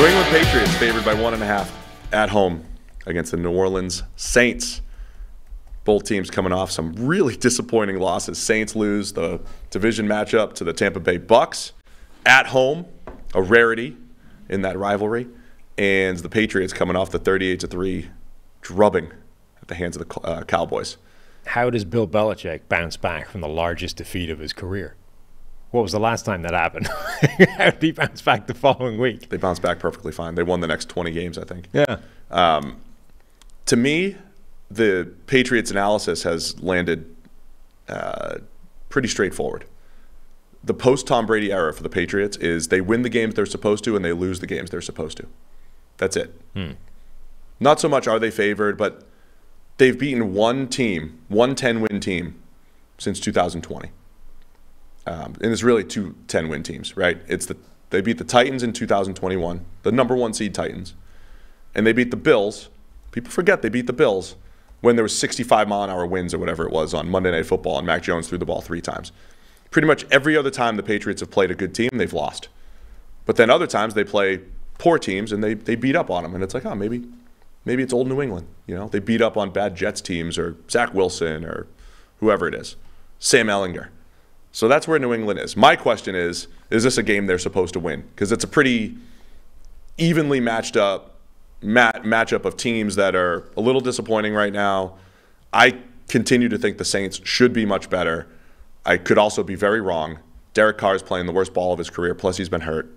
New England Patriots favored by 1.5 at home against the New Orleans Saints. Both teams coming off some really disappointing losses. Saints lose the division matchup to the Tampa Bay Bucks at home, a rarity in that rivalry. And the Patriots coming off the 38-3 drubbing at the hands of the Cowboys. How does Bill Belichick bounce back from the largest defeat of his career? What was the last time that happened? How did he bounce back the following week? They bounced back perfectly fine. They won the next 20 games, I think. Yeah. To me, the Patriots analysis has landed pretty straightforward. The post-Tom Brady era for the Patriots is they win the games they're supposed to and they lose the games they're supposed to. That's it. Not so much are they favored, but they've beaten one team, one 10-win team, since 2020. And it's really two 10-win teams, right? They beat the Titans in 2021, the number 1 seed Titans. And they beat the Bills. People forget they beat the Bills when there was 65-mile-an-hour winds or whatever it was on Monday Night Football, and Mac Jones threw the ball 3 times. Pretty much every other time the Patriots have played a good team, they've lost. But then other times they play poor teams and they beat up on them. And it's like, oh, maybe it's old New England. You know, they beat up on bad Jets teams or Zach Wilson or whoever it is, Sam Ellinger. So that's where New England is. My question is this a game they're supposed to win? Because it's a pretty evenly matched up matchup of teams that are a little disappointing right now. I continue to think the Saints should be much better. I could also be very wrong. Derek Carr is playing the worst ball of his career, plus he's been hurt.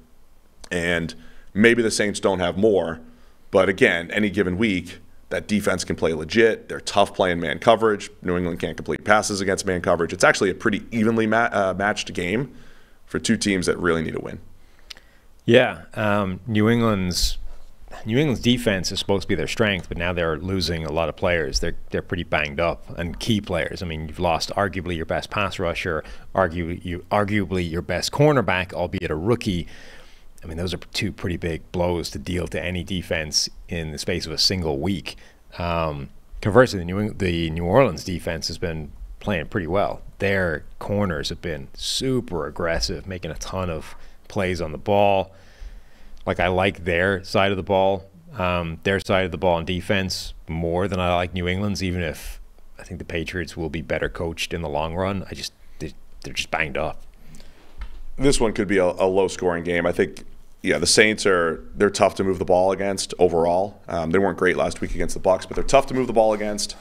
And maybe the Saints don't have more. But again, any given week, that defense can play legit. They're tough playing man coverage. New England can't complete passes against man coverage. It's actually a pretty evenly matched game for two teams that really need a win. Yeah, New England's defense is supposed to be their strength, but now they're losing a lot of players. They're pretty banged up, and key players. I mean, you've lost arguably your best pass rusher, arguably your best cornerback, albeit a rookie. I mean, those are two pretty big blows to deal to any defense in the space of a single week. Conversely, the New Orleans defense has been playing pretty well. Their corners have been super aggressive, making a ton of plays on the ball. Like, I like their side of the ball, on defense more than I like New England's, even if I think the Patriots will be better coached in the long run. They're just banged up. This one could be a low-scoring game. I think, the Saints they're tough to move the ball against overall. They weren't great last week against the Bucs, but they're tough to move the ball against.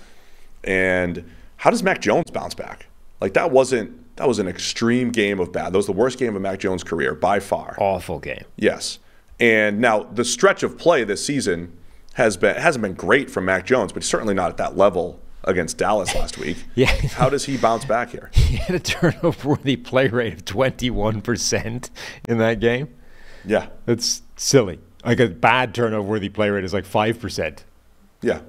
And how does Mac Jones bounce back? Like, that was an extreme game of bad. That was the worst game of Mac Jones' career by far. Awful game. Yes. And now the stretch of play this season hasn't been great from Mac Jones, but certainly not at that level against Dallas last week. Yeah. How does he bounce back here? He had a turnover-worthy play rate of 21% in that game. Yeah. That's silly. Like, a bad turnover-worthy play rate is like 5%. Yeah.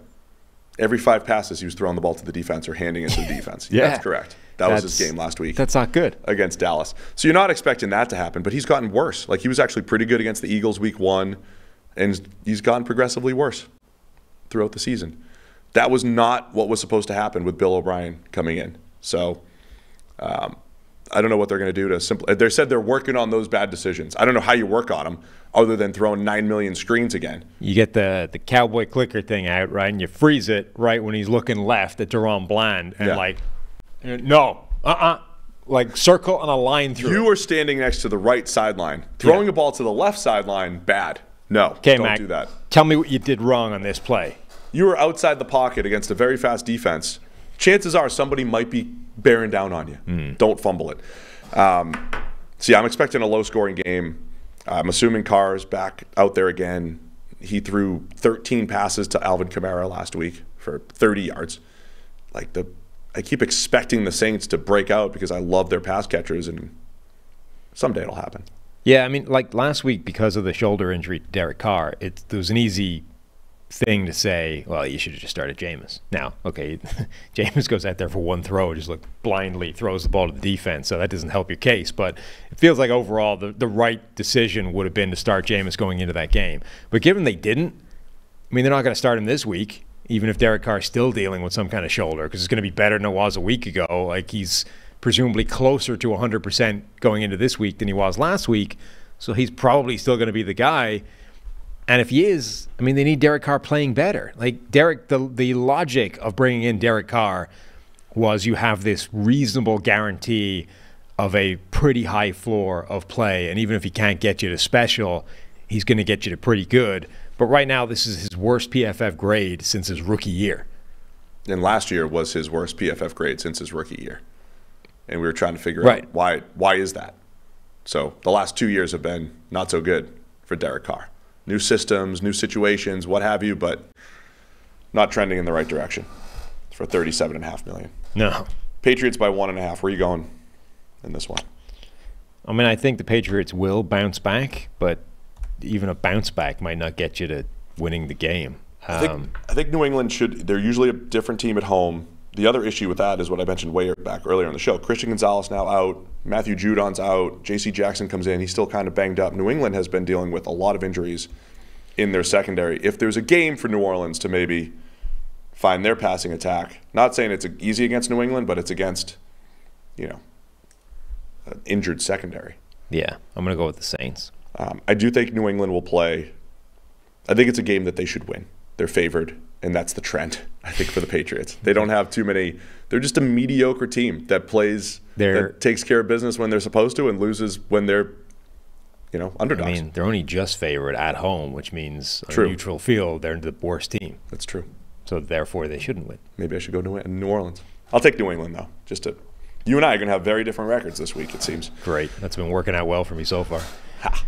Every 5 passes, he was throwing the ball to the defense or handing it to the defense. Yeah. That's correct. That was his game last week. That's not good. Against Dallas. So you're not expecting that to happen, but he's gotten worse. Like, he was actually pretty good against the Eagles week 1, and he's gotten progressively worse throughout the season. That was not what was supposed to happen with Bill O'Brien coming in. So I don't know what they're going to do to they said they're working on those bad decisions. I don't know how you work on them other than throwing 9 million screens again. You get the cowboy clicker thing out, right, and you freeze it right when he's looking left at Deron Bland, and like circle on a line through. You are standing next to the right sideline. Throwing a ball to the left sideline, bad. No, don't Mac, do that. Tell me what you did wrong on this play. You were outside the pocket against a very fast defense. Chances are somebody might be bearing down on you. Don't fumble it. So, I'm expecting a low-scoring game. I'm assuming Carr's back out there again. He threw 13 passes to Alvin Kamara last week for 30 yards. I keep expecting the Saints to break out because I love their pass catchers, and someday it'll happen. Yeah, I mean, like last week, because of the shoulder injury to Derek Carr, there was an easy thing to say, well, you should have just started Jameis. Now, okay, Jameis goes out there for one throw, just blindly throws the ball to the defense, so that doesn't help your case. But it feels like overall the right decision would have been to start Jameis going into that game. But given they didn't, I mean, they're not going to start him this week, even if Derek Carr's still dealing with some kind of shoulder, because it's going to be better than it was a week ago. Like, he's presumably closer to 100% going into this week than he was last week, so he's probably still going to be the guy. And if he is, I mean, they need Derek Carr playing better. Like the logic of bringing in Derek Carr was you have this reasonable guarantee of a pretty high floor of play, and even if he can't get you to special, he's going to get you to pretty good. But right now, this is his worst PFF grade since his rookie year. And last year was his worst PFF grade since his rookie year. And we were trying to figure out why is that? So the last 2 years have been not so good for Derek Carr. New systems, new situations, what have you, but not trending in the right direction for $37.5 million. No. Patriots by 1.5. Where are you going in this one? I mean, I think the Patriots will bounce back, but even a bounce back might not get you to winning the game. I think New England should. They're usually a different team at home. The other issue with that is what I mentioned way back earlier in the show. Christian Gonzalez now out. Matthew Judon's out. J.C. Jackson comes in. He's still kind of banged up. New England has been dealing with a lot of injuries in their secondary. If there's a game for New Orleans to maybe find their passing attack, not saying it's easy against New England, but it's against, an injured secondary. Yeah, I'm going to go with the Saints. I do think New England will play. I think it's a game that they should win. They're favored, and that's the trend, I think, for the Patriots. They don't have too many. They're just a mediocre team that plays, that takes care of business when they're supposed to and loses when they're, underdogs. I mean, they're only just favored at home, which means on a neutral field, they're the worst team. That's true. So therefore, they shouldn't win. Maybe I should go to New Orleans. I'll take New England, though. You and I are going to have very different records this week, it seems. Great. That's been working out well for me so far. Ha.